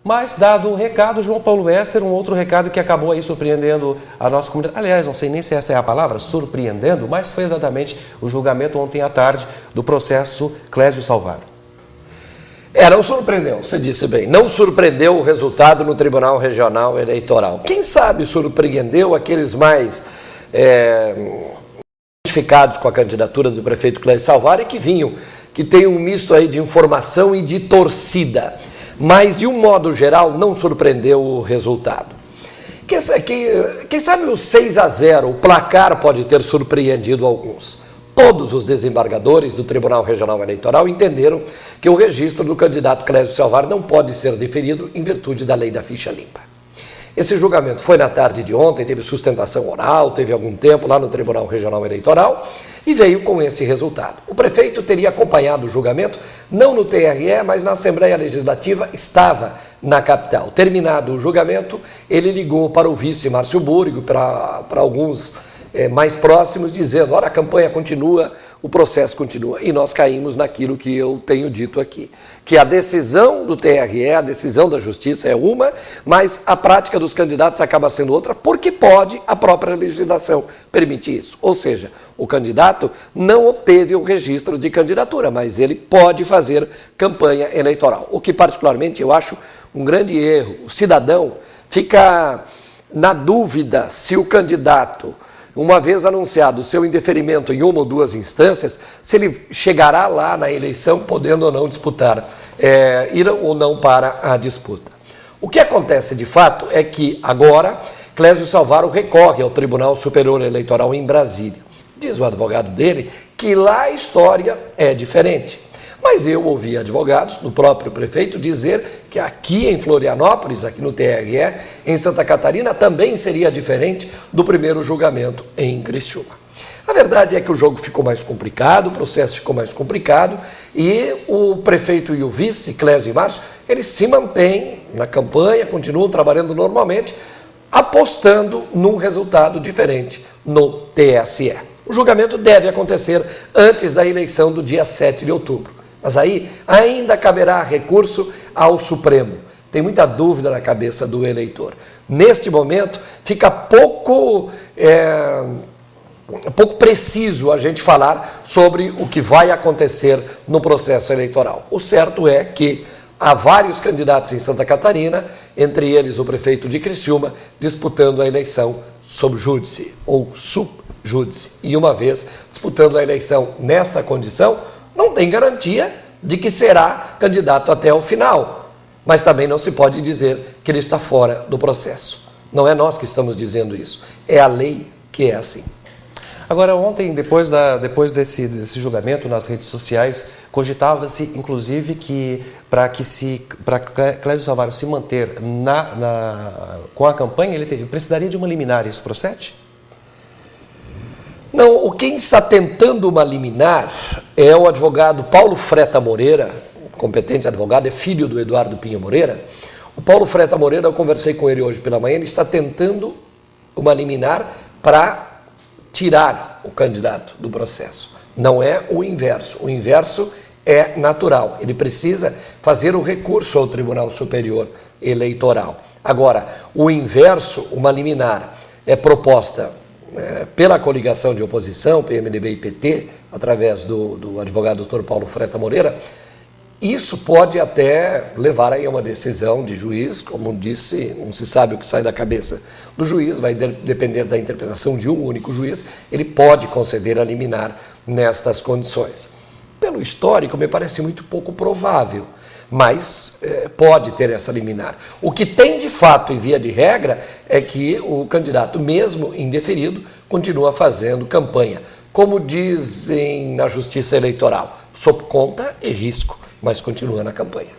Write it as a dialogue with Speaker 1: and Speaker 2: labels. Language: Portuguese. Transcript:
Speaker 1: Mas, dado o recado, João Paulo Ester, um outro recado que acabou aí surpreendendo a nossa comunidade. Aliás, não sei nem se essa é a palavra, surpreendendo, mas foi exatamente o julgamento ontem à tarde do processo Clésio Salvaro.
Speaker 2: Não surpreendeu, você disse bem, não surpreendeu o resultado no Tribunal Regional Eleitoral. Quem sabe surpreendeu aqueles mais identificados com a candidatura do prefeito Clésio Salvaro e que tem um misto aí de informação e de torcida. Mas, de um modo geral, não surpreendeu o resultado. Quem sabe o 6-0, o placar pode ter surpreendido alguns. Todos os desembargadores do Tribunal Regional Eleitoral entenderam que o registro do candidato Clésio Salvaro não pode ser deferido em virtude da lei da ficha limpa. Esse julgamento foi na tarde de ontem, teve sustentação oral, teve algum tempo lá no Tribunal Regional Eleitoral e veio com esse resultado. O prefeito teria acompanhado o julgamento, não no TRE, mas na Assembleia Legislativa, estava na capital. Terminado o julgamento, ele ligou para o vice Márcio Burgo, para alguns mais próximos, dizendo, olha, a campanha continua, o processo continua. E nós caímos naquilo que eu tenho dito aqui, que a decisão do TRE, a decisão da Justiça é uma, mas a prática dos candidatos acaba sendo outra, porque pode a própria legislação permitir isso. Ou seja, o candidato não obteve o registro de candidatura, mas ele pode fazer campanha eleitoral. O que particularmente eu acho um grande erro. O cidadão fica na dúvida se o candidato, uma vez anunciado o seu indeferimento em uma ou duas instâncias, se ele chegará lá na eleição podendo ou não disputar, ir ou não para a disputa. O que acontece de fato é que agora Clésio Salvaro recorre ao Tribunal Superior Eleitoral em Brasília. Diz o advogado dele que lá a história é diferente. Mas eu ouvi advogados do próprio prefeito dizer que aqui em Florianópolis, aqui no TRE, em Santa Catarina, também seria diferente do primeiro julgamento em Criciúma. A verdade é que o jogo ficou mais complicado, o processo ficou mais complicado e o prefeito e o vice, Clésio e Márcio, eles se mantêm na campanha, continuam trabalhando normalmente, apostando num resultado diferente no TSE. O julgamento deve acontecer antes da eleição do dia 7 de outubro. Mas aí ainda caberá recurso ao Supremo. Tem muita dúvida na cabeça do eleitor. Neste momento, fica pouco preciso a gente falar sobre o que vai acontecer no processo eleitoral. O certo é que há vários candidatos em Santa Catarina, entre eles o prefeito de Criciúma, disputando a eleição sob júdice ou subjúdice. E uma vez disputando a eleição nesta condição, não tem garantia de que será candidato até o final, mas também não se pode dizer que ele está fora do processo. Não é nós que estamos dizendo isso, é a lei que é assim.
Speaker 1: Agora, ontem, depois desse julgamento nas redes sociais, cogitava-se, inclusive, que para Clésio Salvaro se manter com a campanha, ele precisaria de uma liminar. Isso procede?
Speaker 2: Não, quem está tentando uma liminar é o advogado Paulo Freta Moreira, competente advogado, é filho do Eduardo Pinho Moreira. O Paulo Freta Moreira, eu conversei com ele hoje pela manhã, ele está tentando uma liminar para tirar o candidato do processo. Não é o inverso é natural. Ele precisa fazer o recurso ao Tribunal Superior Eleitoral. Agora, o inverso, uma liminar, é proposta pela coligação de oposição, PMDB e PT, através do advogado Dr. Paulo Freta Moreira. Isso pode até levar aí a uma decisão de juiz, como disse, não se sabe o que sai da cabeça do juiz, vai depender da interpretação de um único juiz, ele pode conceder a liminar nestas condições. Pelo histórico, me parece muito pouco provável, mas pode ter essa liminar. O que tem de fato e via de regra é que o candidato, mesmo indeferido, continua fazendo campanha, como dizem na Justiça Eleitoral, sob conta e risco, mas continua na campanha.